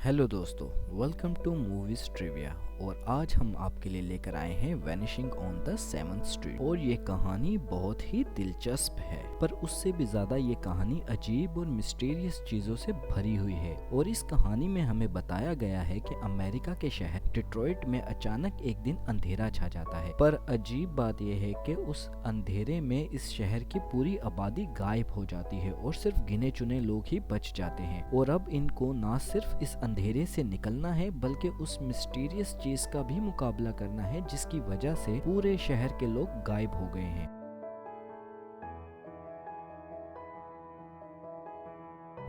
Hello दोस्तों, welcome to movies trivia. और आज हम आपके लिए लेकर आए हैं vanishing on the 7th street. और ये कहानी बहुत ही दिलचस्प है, पर उससे भी ज्यादा ये कहानी अजीब और मिस्टीरियस चीजों से भरी हुई है। और इस कहानी में हमें बताया गया है कि अमेरिका के शहर डिट्रॉइट में अचानक एक दिन अंधेरा छा जाता है। पर अजीब बात यह है कि उस अंधेरे में इस शहर की पूरी आबादी गायब हो जाती है और सिर्फ गिने चुने लोग ही बच जाते हैं। और अब इनको ना सिर्फ इस अंधेरे से निकलना है, बल्कि उस मिस्टीरियस चीज का भी मुकाबला करना है जिसकी वजह से पूरे शहर के लोग गायब हो गए हैं।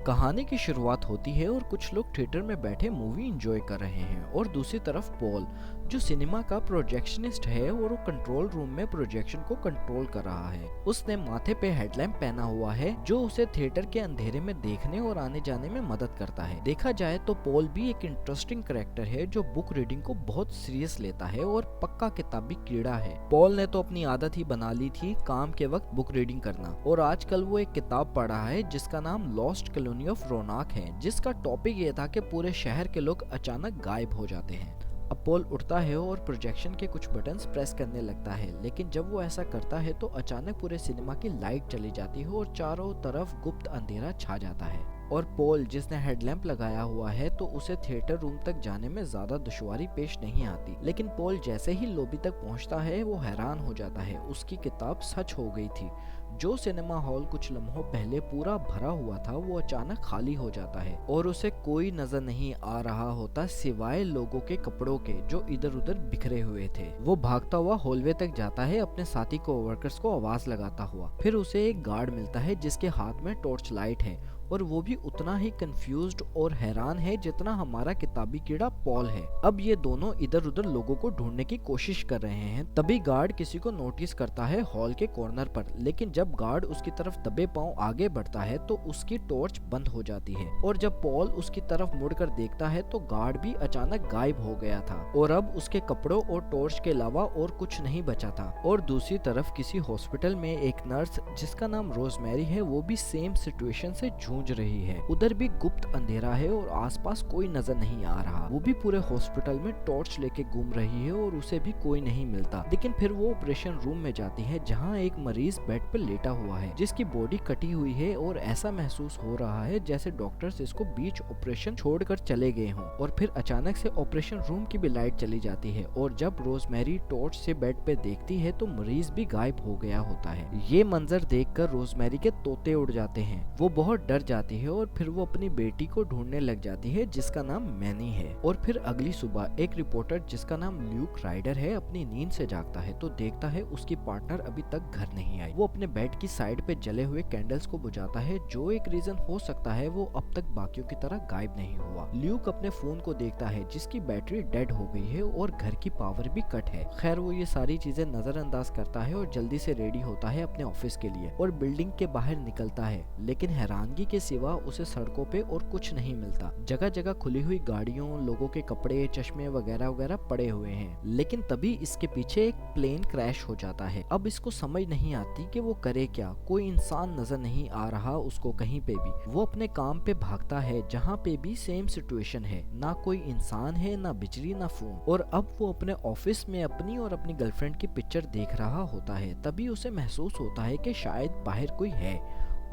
कहानी की शुरुआत होती है और कुछ लोग थिएटर में बैठे मूवी एंजॉय कर रहे हैं, और दूसरी तरफ पॉल जो सिनेमा का प्रोजेक्शनिस्ट है और वो कंट्रोल रूम में प्रोजेक्शन को कंट्रोल कर रहा है। उसने माथे पे हेडलैम्प पहना हुआ है जो उसे थिएटर के अंधेरे में देखने और आने जाने में मदद करता है। देखा जाए तो पॉल भी एक इंटरेस्टिंग कैरेक्टर है जो बुक रीडिंग को बहुत सीरियस लेता है और पक्का किताबी कीड़ा है। पॉल ने तो अपनी आदत ही बना ली थी काम के वक्त बुक रीडिंग करना, और आजकल वो एक किताब पढ़ रहा है जिसका नाम लॉस्ट कॉलोनी ऑफ रोनाक है, जिसका टॉपिक ये था कि पूरे शहर के लोग अचानक गायब हो जाते हैं। अब पॉल उठता है और प्रोजेक्शन के कुछ बटन्स प्रेस करने लगता है, लेकिन जब वो ऐसा करता है तो अचानक पूरे सिनेमा की लाइट चली जाती है और चारों तरफ गुप्त अंधेरा छा जाता है। और पॉल जिसने हेडलैम्प लगाया हुआ है तो उसे थिएटर रूम तक जाने में ज्यादा दुश्वारी पेश नहीं आती, लेकिन पॉल जैसे ही लॉबी तक पहुंचता है वो हैरान हो जाता है। उसकी किताब सच हो गई थी। जो सिनेमा हॉल कुछ लम्हों पहले पूरा भरा हुआ था वो अचानक खाली हो जाता है और उसे कोई नजर नहीं आ रहा होता सिवाय लोगों के कपड़ों के जो इधर उधर बिखरे हुए थे। वो भागता हुआ हॉलवे तक जाता है अपने साथी कोवर्कर्स को आवाज लगाता हुआ। फिर उसे एक गार्ड मिलता है जिसके हाथ में टॉर्च लाइट है, और वो भी उतना ही कंफ्यूज्ड और हैरान है जितना हमारा किताबी कीड़ा पॉल है। अब ये दोनों इधर उधर लोगों को ढूंढने की कोशिश कर रहे हैं। तभी गार्ड किसी को नोटिस करता है हॉल के कॉर्नर पर, लेकिन जब गार्ड उसकी तरफ दबे पांव आगे बढ़ता है तो उसकी टॉर्च बंद हो जाती है। और जब पॉल उसकी तरफ मुड़कर देखता है तो गार्ड भी अचानक गायब हो गया था, और अब उसके कपड़ों और टॉर्च के अलावा और कुछ नहीं बचा था। और दूसरी तरफ किसी हॉस्पिटल में एक नर्स जिसका नाम रोजमेरी है वो भी सेम सिचुएशन से जूझ रही है। उधर भी गुप्त अंधेरा है और आसपास कोई नजर नहीं आ रहा। वो भी पूरे हॉस्पिटल में टॉर्च लेके घूम रही है और उसे भी कोई नहीं मिलता। लेकिन फिर वो ऑपरेशन रूम में जाती है जहाँ एक मरीज बेड पर लेटा हुआ है जिसकी बॉडी कटी हुई है, और ऐसा महसूस हो रहा है जैसे डॉक्टर्स इसको बीच ऑपरेशन छोड़कर चले गए हों। और फिर अचानक से ऑपरेशन रूम की भी लाइट चली जाती है, और जब रोजमेरी टॉर्च से बेड पे देखती है तो मरीज भी गायब हो गया होता है। ये मंजर देखकर रोजमेरी के तोते उड़ जाते हैं। वो बहुत डर जाती है और फिर वो अपनी बेटी को ढूंढने लग जाती है जिसका नाम मैनी है। और फिर अगली सुबह एक रिपोर्टर जिसका नाम ल्यूक राइडर है अपनी नींद से जागता है तो देखता है उसकी पार्टनर अभी तक घर नहीं आई। वो अपने बेड की साइड पे जले हुए कैंडल्स को बुझाता है, जो एक रीजन हो सकता है वो अब तक बाकियों की तरह गायब नहीं हुआ। ल्यूक अपने फोन को देखता है जिसकी बैटरी डेड हो गई है और घर की पावर भी कट है। खैर वो ये सारी चीजें नजरअंदाज करता है और जल्दी से रेडी होता है अपने ऑफिस के लिए और बिल्डिंग के बाहर निकलता है, लेकिन हैरानगी के सिवा उसे सड़कों पे और कुछ नहीं मिलता। जगह जगह खुली हुई गाड़ियों, लोगों के कपड़े, चश्मे वगैरह वगैरह पड़े हुए हैं। लेकिन तभी इसके पीछे एक प्लेन क्रैश हो जाता है। अब इसको समझ नहीं आती कि वो करे क्या। कोई इंसान नजर नहीं आ रहा उसको कहीं पे भी। वो अपने काम पे भागता है जहाँ पे भी सेम सिचुएशन है, ना कोई इंसान है, ना बिजली, ना फोन। और अब वो अपने ऑफिस में अपनी और अपनी गर्लफ्रेंड की पिक्चर देख रहा होता है। तभी उसे महसूस होता है कि शायद बाहर कोई है,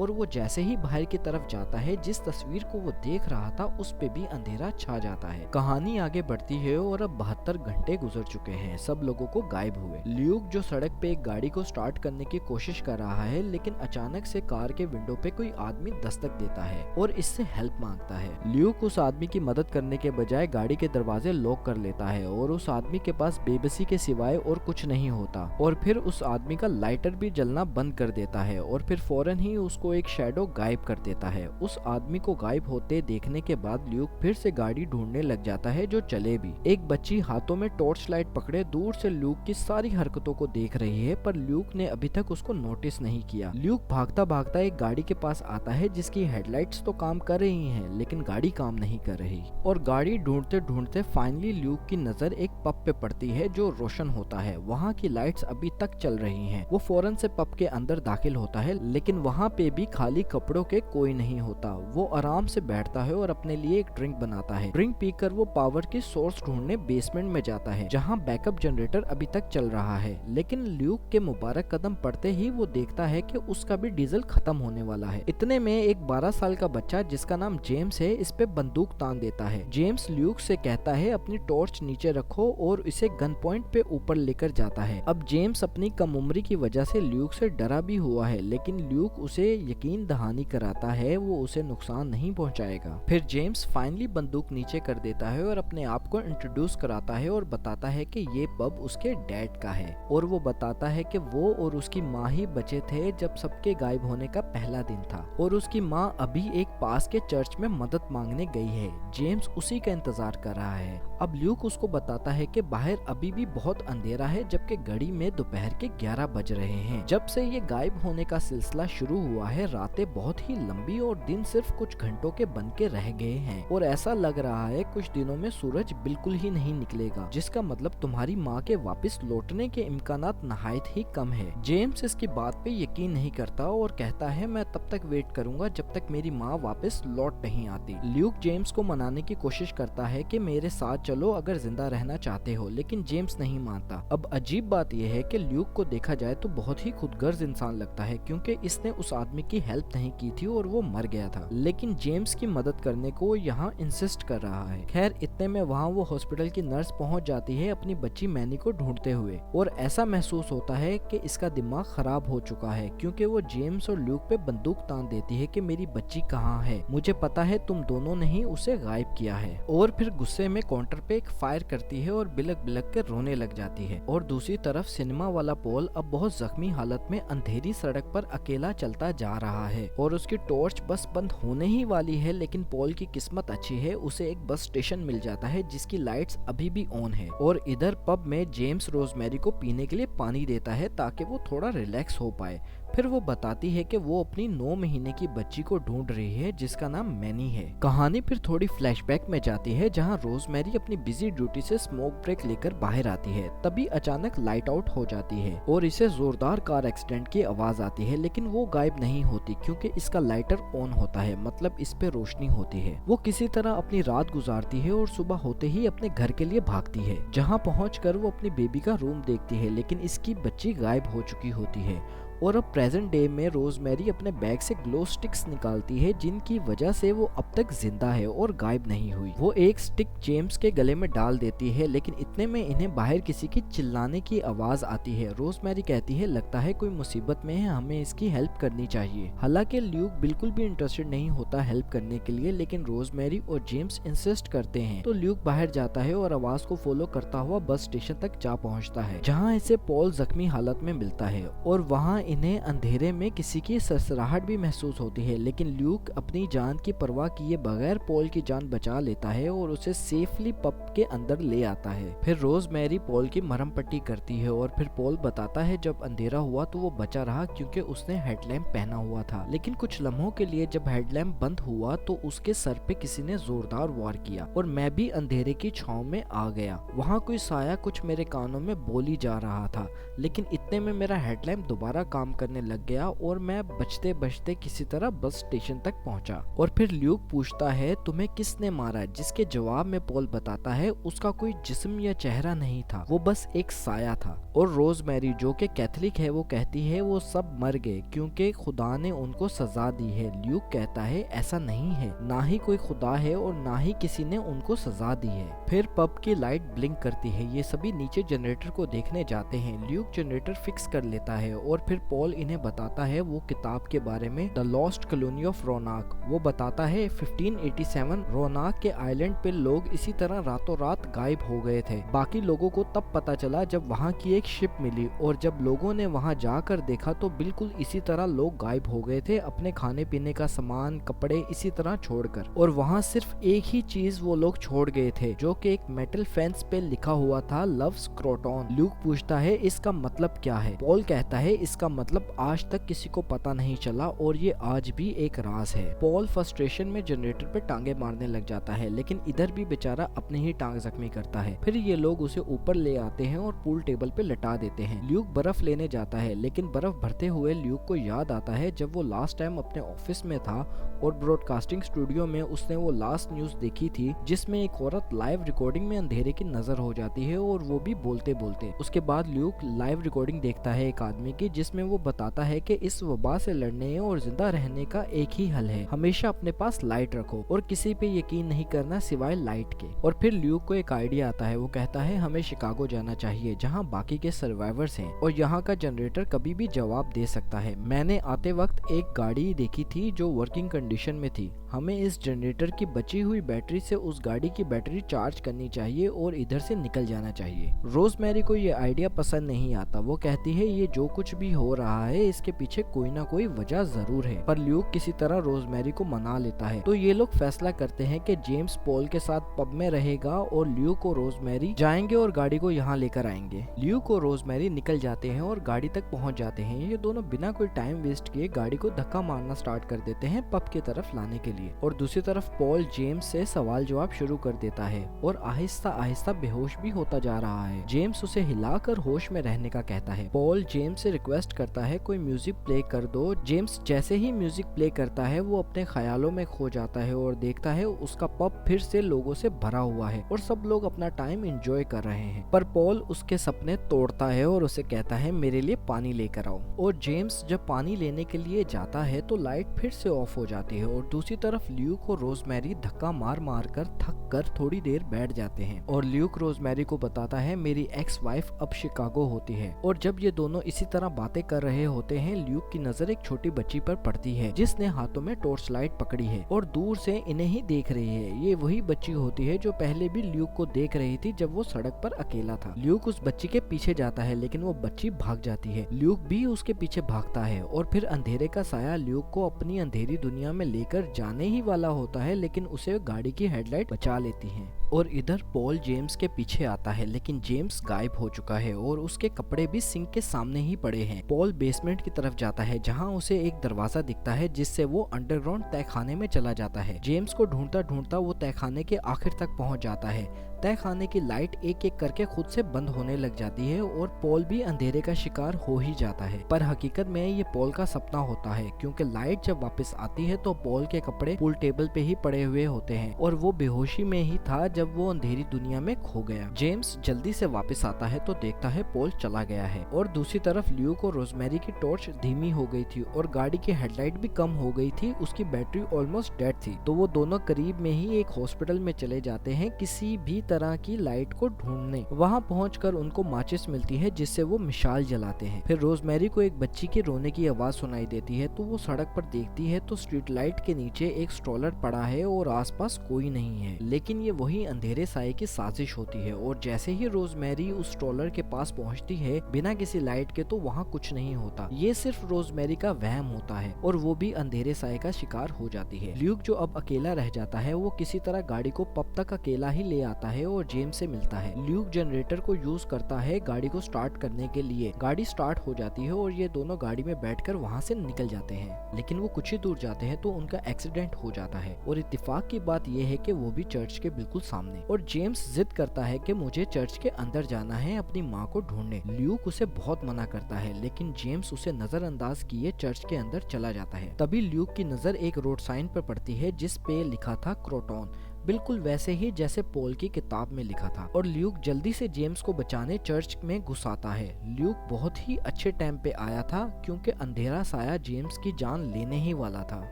और वो जैसे ही बाहर की तरफ जाता है जिस तस्वीर को वो देख रहा था उस पे भी अंधेरा छा जाता है। कहानी आगे बढ़ती है और अब 72 घंटे गुजर चुके हैं सब लोगों को गायब हुए। ल्यूक जो सड़क पे एक गाड़ी को स्टार्ट करने की कोशिश कर रहा है, लेकिन अचानक से कार के विंडो पे कोई आदमी दस्तक देता है और इससे हेल्प मांगता है। ल्यूक उस आदमी की मदद करने के बजाय गाड़ी के दरवाजे लॉक कर लेता है और उस आदमी के पास बेबसी के सिवाय और कुछ नहीं होता। और फिर उस आदमी का लाइटर भी जलना बंद कर देता है और फिर फौरन ही उसको एक शैडो गायब कर देता है। उस आदमी को गायब होते देखने के बाद ल्यूक फिर से गाड़ी ढूंढने लग जाता है जो चले भी। एक बच्ची हाथों में टॉर्च लाइट पकड़े दूर से ल्यूक की सारी हरकतों को देख रही है, पर ल्यूक ने अभी तक उसको नोटिस नहीं किया। ल्यूक भागता भागता एक गाड़ी के पास आता है जिसकी हेडलाइट्स तो काम कर रही हैं, लेकिन गाड़ी काम नहीं कर रही। और गाड़ी ढूंढते ढूंढते फाइनली ल्यूक की नजर एक पब पे पड़ती है जो रोशन होता है। वहाँ की लाइट्स अभी तक चल रही हैं। वो फौरन से पब के अंदर दाखिल होता है, लेकिन वहाँ पे भी खाली कपड़ों के कोई नहीं होता। वो आराम से बैठता है और अपने लिए एक ड्रिंक बनाता है। ड्रिंक पीकर वो पावर की सोर्स ढूंढने बेसमेंट में जाता है, जहाँ बैकअप जनरेटर अभी तक चल रहा है। लेकिन ल्यूक के मुबारक कदम पड़ते ही वो देखता है कि उसका भी डीजल खत्म होने वाला है। इतने में एक 12 साल का बच्चा जिसका नाम जेम्स है इस पे बंदूक तान देता है। जेम्स ल्यूक से कहता है अपनी टॉर्च नीचे रखो और इसे गन पॉइंट पे ऊपर लेकर जाता है। अब जेम्स अपनी कम उम्री की वजह से ल्यूक से डरा भी हुआ है, लेकिन ल्यूक उसे यकीन दहानी कराता है वो उसे नुकसान नहीं पहुंचाएगा। फिर जेम्स फाइनली बंदूक नीचे कर देता है और अपने आप को इंट्रोड्यूस कराता है और बताता है कि ये पब उसके डैड का है। और वो बताता है कि वो और उसकी माँ ही बचे थे जब सबके गायब होने का पहला दिन था और उसकी माँ अभी एक पास के चर्च में मदद मांगने गई है। जेम्स उसी का इंतजार कर रहा है। अब ल्यूक उसको बताता है कि बाहर अभी भी बहुत अंधेरा है, जबकि घड़ी में दोपहर के 11 बज रहे हैं। जब से ये गायब होने का सिलसिला शुरू हुआ है, रातें बहुत ही लंबी और दिन सिर्फ कुछ घंटों के बन के रह गए हैं और ऐसा लग रहा है कुछ दिनों में सूरज बिल्कुल ही नहीं निकलेगा, जिसका मतलब तुम्हारी माँ के वापस लौटने के इम्कानात नहायत ही कम है। जेम्स इसकी बात पे यकीन नहीं करता और कहता है मैं तब तक वेट करूंगा जब तक मेरी माँ वापस लौट नहीं आती। ल्यूक जेम्स को मनाने की कोशिश करता है कि मेरे साथ चलो अगर जिंदा रहना चाहते हो, लेकिन जेम्स नहीं मानता। अब अजीब बात यह है कि ल्यूक को देखा जाए तो बहुत ही खुदगर्ज इंसान लगता है, क्योंकि इसने उस आदमी की हेल्प नहीं की थी और वो मर गया था, लेकिन जेम्स की मदद करने को यहाँ इंसिस्ट कर रहा है। खैर इतने में वहाँ वो हॉस्पिटल की नर्स पहुँच जाती है अपनी बच्ची मैनी को ढूंढते हुए, और ऐसा महसूस होता है कि इसका दिमाग खराब हो चुका है, क्योंकि वो जेम्स और ल्यूक पे बंदूक तान देती है कि मेरी बच्ची कहाँ है, मुझे पता है तुम दोनों ने ही उसे गायब किया है। और फिर गुस्से में काउंटर पे एक फायर करती है और बिलक बिलक के रोने लग जाती है। और दूसरी तरफ सिनेमा वाला पॉल अब बहुत जख्मी हालत में अंधेरी सड़क पर अकेला चलता जा रहा है और उसकी टॉर्च बस बंद होने ही वाली है, लेकिन पॉल की किस्मत अच्छी है, उसे एक बस स्टेशन मिल जाता है जिसकी लाइट्स अभी भी ऑन है। और इधर पब में जेम्स रोजमेरी को पीने के लिए पानी देता है ताकि वो थोड़ा रिलैक्स हो पाए। फिर वो बताती है कि वो अपनी 9 महीने की बच्ची को ढूंढ रही है जिसका नाम मैनी है। कहानी फिर थोड़ी फ्लैशबैक में जाती है, जहां रोजमेरी अपनी बिजी ड्यूटी से स्मोक ब्रेक लेकर बाहर आती है। तभी अचानक लाइट आउट हो जाती है और इसे जोरदार कार एक्सीडेंट की आवाज आती है, लेकिन वो गायब नहीं होती क्योंकि इसका लाइटर ऑन होता है, मतलब इस पे रोशनी होती है। वो किसी तरह अपनी रात गुजारती है और सुबह होते ही अपने घर के लिए भागती है, जहाँ पहुँचकर वो अपनी बेबी का रूम देखती है, लेकिन इसकी बच्ची गायब हो चुकी होती है। और अब प्रेजेंट डे में रोजमेरी अपने बैग से ग्लो स्टिक्स निकालती है, जिनकी वजह से वो अब तक जिंदा है और गायब नहीं हुई। वो एक स्टिक जेम्स के गले में डाल देती है, लेकिन इतने में इन्हें बाहर किसी की चिल्लाने की आवाज आती है। रोजमेरी कहती है लगता है कोई मुसीबत में है, हमें इसकी हेल्प करनी चाहिए। हालांकि ल्यूक बिल्कुल भी इंटरेस्टेड नहीं होता हेल्प करने के लिए, लेकिन रोजमेरी और जेम्स इंसिस्ट करते हैं, तो ल्यूक बाहर जाता है और आवाज को फॉलो करता हुआ बस स्टेशन तक जा पहुंचता है, जहां इसे पॉल जख्मी हालत में मिलता है और वहां इन्हें अंधेरे में किसी की सरसराहट भी महसूस होती है, लेकिन ल्यूक अपनी जान की परवाह किए बगैर पॉल की जान बचा लेता है और उसे सेफली पब के अंदर ले आता है। फिर रोजमेरी पॉल की मरहम पट्टी करती है और फिर पॉल बताता है जब अंधेरा हुआ तो वो बचा रहा क्योंकि उसने हेडलैम्प पहना हुआ था, लेकिन कुछ लम्हों के लिए जब हेडलैम्प बंद हुआ तो उसके सर पे किसी ने जोरदार वार किया और मैं भी अंधेरे की छांव में आ गया। वहाँ कोई साया कुछ मेरे कानों में बोली जा रहा था, लेकिन इतने में मेरा हेडलैम्प दोबारा काम करने लग गया और मैं बचते बचते किसी तरह बस स्टेशन तक पहुंचा। और फिर ल्यूक पूछता है तुम्हें किसने मारा, जिसके जवाब में पॉल बताता है उसका कोई जिस्म या चेहरा नहीं था, वो बस एक साया था। और रोजमेरी जो कि कैथलिक है वो कहती है वो सब मर गए क्योंकि खुदा ने उनको सजा दी है। ल्यूक कहता है ऐसा नहीं है, ना ही कोई खुदा है और ना ही किसी ने उनको सजा दी है। फिर पब की लाइट ब्लिंक करती है, ये सभी नीचे जनरेटर को देखने जाते हैं। ल्यूक जनरेटर फिक्स कर लेता है और फिर पॉल इन्हें बताता है वो किताब के बारे में, द लॉस्ट कॉलोनी ऑफ रोनाक। वो बताता है 1587 रोनाक के आइलैंड पे लोग इसी तरह रातों रात गायब हो गए थे। बाकी लोगों को तब पता चला जब वहाँ की एक शिप मिली और जब लोगों ने वहाँ जाकर देखा तो बिल्कुल इसी तरह लोग गायब हो गए थे, अपने खाने पीने का सामान, कपड़े इसी तरह छोड़कर। और वहाँ सिर्फ एक ही चीज वो लोग छोड़ गए थे, जो कि एक मेटल फेंस पे लिखा हुआ था लव्स क्रोटॉन। ल्यूक पूछता है इसका मतलब क्या है। पॉल कहता है इसका मतलब आज तक किसी को पता नहीं चला और ये आज भी एक राज है। पॉल फ्रस्ट्रेशन में जनरेटर पे टांगे मारने लग जाता है, लेकिन इधर भी बेचारा अपने ही टांग जख्मी करता है। फिर ये लोग उसे ऊपर ले आते हैं और पूल टेबल पे लटा देते हैं। ल्यूक बर्फ लेने जाता है, लेकिन बर्फ भरते हुए ल्यूक को याद आता है जब वो लास्ट टाइम अपने ऑफिस में था और ब्रॉडकास्टिंग स्टूडियो में उसने वो लास्ट न्यूज देखी थी जिसमें एक औरत लाइव रिकॉर्डिंग में अंधेरे की नजर हो जाती है और वो भी बोलते बोलते। उसके बाद ल्यूक लाइव रिकॉर्डिंग देखता है एक आदमी की, जिसमें वो बताता है कि इस वबा से लड़ने और जिंदा रहने का एक ही हल है, हमेशा अपने पास लाइट रखो और किसी पे यकीन नहीं करना सिवाय लाइट के। और फिर ल्यूक को एक आइडिया आता है। वो कहता है हमें शिकागो जाना चाहिए जहाँ बाकी के सर्वाइवर्स हैं और यहाँ का जनरेटर कभी भी जवाब दे सकता है। मैंने आते वक्त एक गाड़ी देखी थी जो वर्किंग कंडीशन में थी। हमें इस जनरेटर की बची हुई बैटरी से उस गाड़ी की बैटरी चार्ज करनी चाहिए और इधर से निकल जाना चाहिए। रोजमेरी को ये आइडिया पसंद नहीं आता। वो कहती है ये जो कुछ भी हो रहा है इसके पीछे कोई ना कोई वजह जरूर है, पर ल्यूक किसी तरह रोजमेरी को मना लेता है। तो ये लोग फैसला करते हैं कि जेम्स पॉल के साथ पब में रहेगा और ल्यूक और रोजमेरी जाएंगे और गाड़ी को यहाँ लेकर आएंगे। ल्यूक और रोजमेरी निकल जाते हैं और गाड़ी तक पहुँच जाते हैं। ये दोनों बिना कोई टाइम वेस्ट किए गाड़ी को धक्का मारना स्टार्ट कर देते हैं पब की तरफ लाने के लिए। और दूसरी तरफ पॉल जेम्स से सवाल जवाब शुरू कर देता है और आहिस्ता आहिस्ता बेहोश भी होता जा रहा है। जेम्स उसे हिलाकर होश में रहने का कहता है। पॉल जेम्स से रिक्वेस्ट करता है कोई म्यूजिक प्ले कर दो। जेम्स जैसे ही म्यूजिक प्ले करता है वो अपने ख्यालों में खो जाता है और देखता है उसका पब फिर से लोगों से भरा हुआ है और सब लोग अपना टाइम एंजॉय कर रहे हैं। पर पॉल उसके सपने तोड़ता है और उसे कहता है मेरे लिए पानी लेकर आओ। और जेम्स जब पानी लेने के लिए जाता है तो लाइट फिर से ऑफ हो जाती है और दूसरी तरफ ल्यूक और रोजमेरी धक्का मार मार कर थक कर थोड़ी देर बैठ जाते हैं। और ल्यूक रोजमेरी को बताता है मेरी एक्स वाइफ अब शिकागो होती है। और जब ये दोनों इसी तरह बातें कर रहे होते हैं ल्यूक की नजर एक छोटी बच्ची पर पड़ती है जिसने हाथों में टॉर्च लाइट पकड़ी है और दूर से इन्हें ही देख रही है। ये वही बच्ची होती है जो पहले भी ल्यूक को देख रही थी जब वो सड़क पर अकेला था। ल्यूक उस बच्ची के पीछे जाता है लेकिन वो बच्ची भाग जाती है। ल्यूक भी उसके पीछे भागता है और फिर अंधेरे का साया ल्यूक को अपनी अंधेरी दुनिया में लेकर जाने ही वाला होता है, लेकिन उसे गाड़ी की हेडलाइट बचा लेती है। और इधर पॉल जेम्स के पीछे आता है लेकिन जेम्स गायब हो चुका है और उसके कपड़े भी सिंक के सामने ही पड़े हैं। पॉल बेसमेंट की तरफ जाता है जहां उसे एक दरवाजा दिखता है जिससे वो अंडरग्राउंड तहखाने में चला जाता है। जेम्स को ढूंढता ढूंढता वो तहखाने के आखिर तक पहुंच जाता है। तहखाने की लाइट एक एक करके खुद से बंद होने लग जाती है और पॉल भी अंधेरे का शिकार हो ही जाता है। पर हकीकत में ये पॉल का सपना होता है क्योंकि लाइट जब वापस आती है तो पॉल के कपड़े पूल टेबल पे ही पड़े हुए होते हैं और वो बेहोशी में ही था जब वो अंधेरी दुनिया में खो गया। जेम्स जल्दी से वापस आता है तो देखता है पॉल चला गया है। और दूसरी तरफ ल्यूक और रोजमेरी की टॉर्च धीमी हो गई थी और गाड़ी की हेडलाइट भी कम हो गई थी। उसकी बैटरी ऑलमोस्ट डेड थी। तो वो दोनों करीब में ही एक हॉस्पिटल में चले जाते हैं किसी भी तरह की लाइट को ढूंढने। वहाँ पहुंचकर उनको माचिस मिलती है जिससे वो मिसाल जलाते हैं। फिर रोजमेरी को एक बच्ची के रोने की आवाज सुनाई देती है तो वो सड़क पर देखती है तो स्ट्रीट लाइट के नीचे एक स्ट्रोलर पड़ा है और आसपास कोई नहीं है, लेकिन ये वही अंधेरे साए की साजिश होती है। और जैसे ही रोजमेरी उस स्ट्रोलर के पास पहुंचती है बिना किसी लाइट के तो वहाँ कुछ नहीं होता। ये सिर्फ रोजमेरी का वहम होता है और वो भी अंधेरे साए का शिकार हो जाती है। ल्यूक जो अब अकेला रह जाता है वो किसी तरह गाड़ी को पब तक अकेला ही ले आता है और जेम्स से मिलता है। ल्यूक जनरेटर को यूज करता है गाड़ी को स्टार्ट करने के लिए। गाड़ी स्टार्ट हो जाती है और ये दोनों गाड़ी में बैठकर वहाँ से निकल जाते हैं। लेकिन वो कुछ ही दूर जाते हैं तो उनका एक्सीडेंट हो जाता है और इत्तेफाक की बात यह है कि वो भी चर्च के बिल्कुल सामने। और जेम्स जिद करता है कि मुझे चर्च के अंदर जाना है अपनी माँ को ढूंढने। ल्यूक उसे बहुत मना करता है लेकिन जेम्स उसे नजरअंदाज किए चर्च के अंदर चला जाता है। तभी ल्यूक की नजर एक रोड साइन पर पड़ती है जिस पे लिखा था क्रोटॉन, बिल्कुल वैसे ही जैसे पॉल की किताब में लिखा था। और ल्यूक जल्दी से जेम्स को बचाने चर्च में घुस आता है। ल्यूक बहुत ही अच्छे टाइम पे आया था क्योंकि अंधेरा साया जेम्स की जान लेने ही वाला था।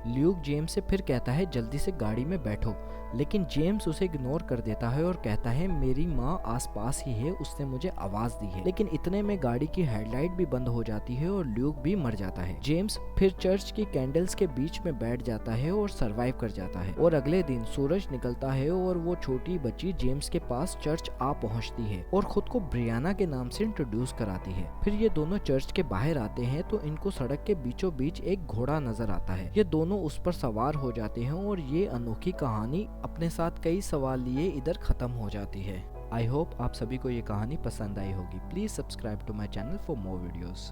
ल्यूक जेम्स से फिर कहता है जल्दी से गाड़ी में बैठो, लेकिन जेम्स उसे इग्नोर कर देता है और कहता है मेरी माँ आसपास ही है, उसने मुझे आवाज दी है। लेकिन इतने में गाड़ी की हेडलाइट भी बंद हो जाती है और ल्यूक भी मर जाता है। जेम्स फिर चर्च की कैंडल्स के बीच में बैठ जाता है और सरवाइव कर जाता है। और अगले दिन सूरज निकलता है और वो छोटी बच्ची जेम्स के पास चर्च आ पहुंचती है और खुद को ब्रियाना के नाम से इंट्रोड्यूस कराती है। फिर ये दोनों चर्च के बाहर आते हैं तो इनको सड़क के बीचों बीच एक घोड़ा नजर आता है। ये दोनों उस पर सवार हो जाते हैं और ये अनोखी कहानी अपने साथ कई सवाल लिए इधर खत्म हो जाती है। आई होप आप सभी को ये कहानी पसंद आई होगी। Please subscribe to my channel for more videos.